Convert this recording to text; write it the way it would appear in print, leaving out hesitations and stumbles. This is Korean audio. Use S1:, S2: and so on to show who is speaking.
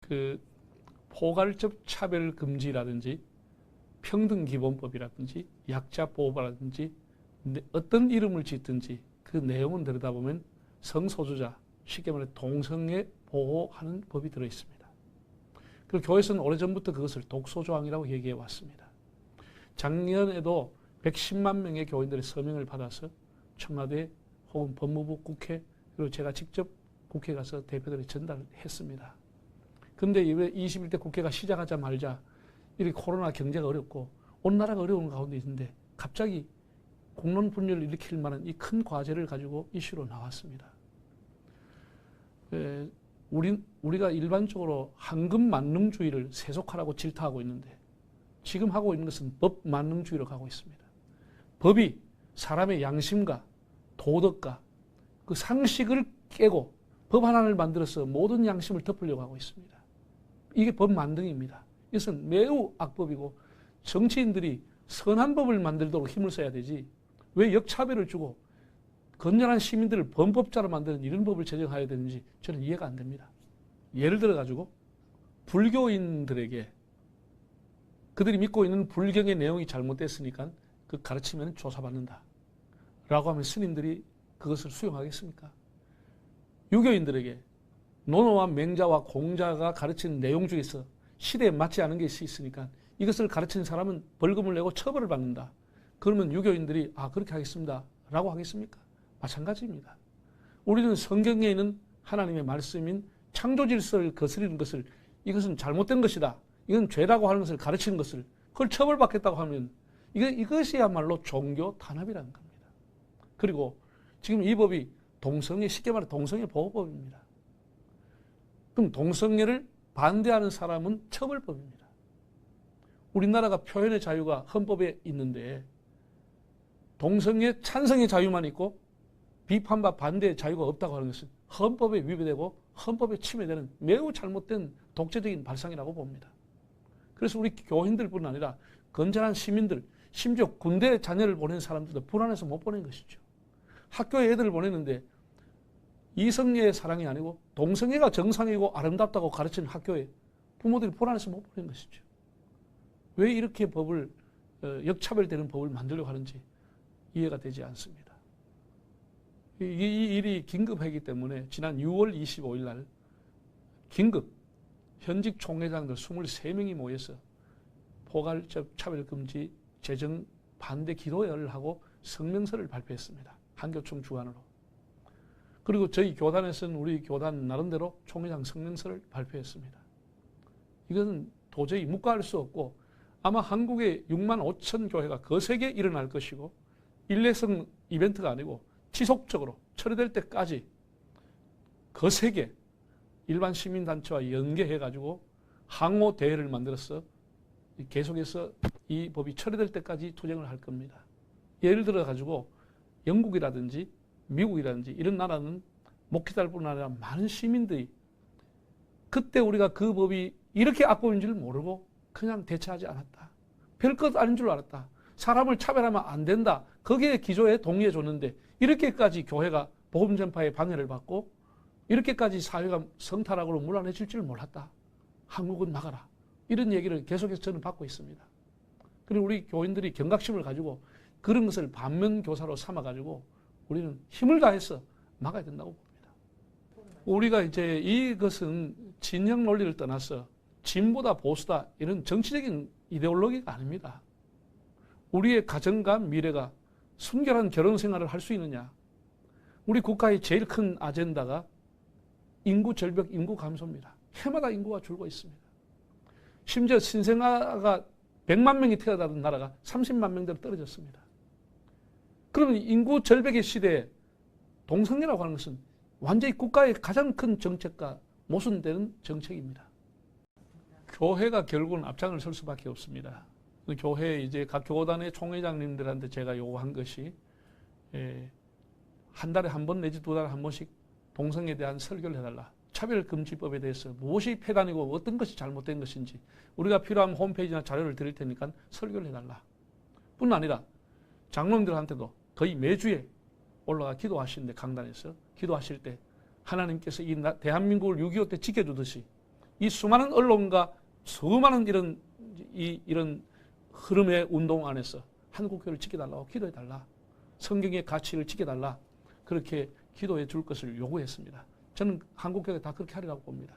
S1: 그 포괄적 차별 금지라든지 평등기본법이라든지 약자보호라든지 어떤 이름을 짓든지 그 내용은 들여다보면 성소수자, 쉽게 말해 동성애 보호하는 법이 들어있습니다. 그리고 교회에서는 오래전부터 그것을 독소조항이라고 얘기해 왔습니다. 작년에도 110만 명의 교인들의 서명을 받아서 청와대 혹은 법무부, 국회, 그리고 제가 직접 국회에 가서 대표들에 전달했습니다. 그런데 21대 국회가 시작하자마자 이렇게 코로나 경제가 어렵고 온 나라가 어려운 가운데 있는데 갑자기 공론 분열을 일으킬 만한 이 큰 과제를 가지고 이슈로 나왔습니다. 우리가 일반적으로 황금 만능주의를 세속화라고 질타하고 있는데 지금 하고 있는 것은 법 만능주의로 가고 있습니다. 법이 사람의 양심과 도덕과 그 상식을 깨고 법 하나를 만들어서 모든 양심을 덮으려고 하고 있습니다. 이게 법 만능입니다. 이것은 매우 악법이고 정치인들이 선한 법을 만들도록 힘을 써야 되지 왜 역차별을 주고 건전한 시민들을 범법자로 만드는 이런 법을 제정해야 되는지 저는 이해가 안 됩니다. 예를 들어 가지고 불교인들에게 그들이 믿고 있는 불경의 내용이 잘못됐으니까 그 가르치면 조사받는다 라고 하면 스님들이 그것을 수용하겠습니까? 유교인들에게 노노와 맹자와 공자가 가르치는 내용 중에서 시대에 맞지 않은 것이 있으니까 이것을 가르치는 사람은 벌금을 내고 처벌을 받는다. 그러면 유교인들이 그렇게 하겠습니다 라고 하겠습니까? 마찬가지입니다. 우리는 성경에 있는 하나님의 말씀인 창조 질서를 거스리는 것을 이것은 잘못된 것이다. 이건 죄라고 하는 것을 가르치는 것을 그걸 처벌받겠다고 하면 이것이야말로 종교 탄압이라는 겁니다. 그리고 지금 이 법이 쉽게 말해 동성애 보호법입니다. 그럼 동성애를 반대하는 사람은 처벌법입니다. 우리나라가 표현의 자유가 헌법에 있는데 동성애 찬성의 자유만 있고 비판과 반대의 자유가 없다고 하는 것은 헌법에 위배되고 헌법에 침해되는 매우 잘못된 독재적인 발상이라고 봅니다. 그래서 우리 교인들뿐 아니라 건전한 시민들, 심지어 군대 자녀를 보낸 사람들도 불안해서 못 보낸 것이죠. 학교에 애들을 보냈는데 이성애의 사랑이 아니고 동성애가 정상이고 아름답다고 가르치는 학교에 부모들이 불안해서 못 보낸 것이죠. 왜 이렇게 법을 역차별되는 법을 만들려고 하는지 이해가 되지 않습니다. 이 일이 긴급하기 때문에 지난 6월 25일 날 긴급 현직 총회장들 23명이 모여서 포괄적 차별금지 제정 반대 기도회를 하고 성명서를 발표했습니다. 한교총 주관으로. 그리고 저희 교단에서는 우리 교단 나름대로 총회장 성명서를 발표했습니다. 이것은 도저히 묵과할 수 없고 아마 한국의 6만 5천 교회가 거세게 일어날 것이고 일례성 이벤트가 아니고 지속적으로 처리될 때까지 거세게 일반 시민단체와 연계해가지고 항호 대회를 만들어서 계속해서 이 법이 처리될 때까지 투쟁을 할 겁니다. 예를 들어 가지고 영국이라든지 미국이라든지 이런 나라는 목회자뿐 아니라 많은 시민들이 그때 우리가 그 법이 이렇게 악법인 줄 모르고 그냥 대처하지 않았다. 별것 아닌 줄 알았다. 사람을 차별하면 안 된다. 거기에 기조에 동의해 줬는데 이렇게까지 교회가 복음 전파에 방해를 받고 이렇게까지 사회가 성타락으로 물러내질 줄 몰랐다. 한국은 막아라. 이런 얘기를 계속해서 저는 받고 있습니다. 그리고 우리 교인들이 경각심을 가지고 그런 것을 반면교사로 삼아가지고 우리는 힘을 다해서 막아야 된다고 봅니다. 우리가 이제 이것은 진영 논리를 떠나서 진보다 보수다 이런 정치적인 이데올로기가 아닙니다. 우리의 가정과 미래가 순결한 결혼 생활을 할 수 있느냐. 우리 국가의 제일 큰 아젠다가 인구 절벽, 인구 감소입니다. 해마다 인구가 줄고 있습니다. 심지어 신생아가 100만 명이 태어나던 나라가 30만 명대로 떨어졌습니다. 그러면 인구 절벽의 시대에 동성애라고 하는 것은 완전히 국가의 가장 큰 정책과 모순되는 정책입니다. 교회가 결국은 앞장을 설 수밖에 없습니다. 교회 이제 각 교단의 총회장님들한테 제가 요구한 것이 한 달에 한 번 내지 두 달에 한 번씩 동성애에 대한 설교를 해달라. 차별금지법에 대해서 무엇이 폐단이고 어떤 것이 잘못된 것인지 우리가 필요한 홈페이지나 자료를 드릴 테니까 설교를 해달라. 뿐 아니라 장로님들한테도 거의 매주에 올라가 기도하시는데 강단에서 기도하실 때 하나님께서 이 대한민국을 6.25 때 지켜주듯이 이 수많은 언론과 수많은 이런 흐름의 운동 안에서 한국교회를 지켜달라고 기도해달라. 성경의 가치를 지켜달라. 그렇게 기도해 줄 것을 요구했습니다. 저는 한국교회가 다 그렇게 하리라고 봅니다.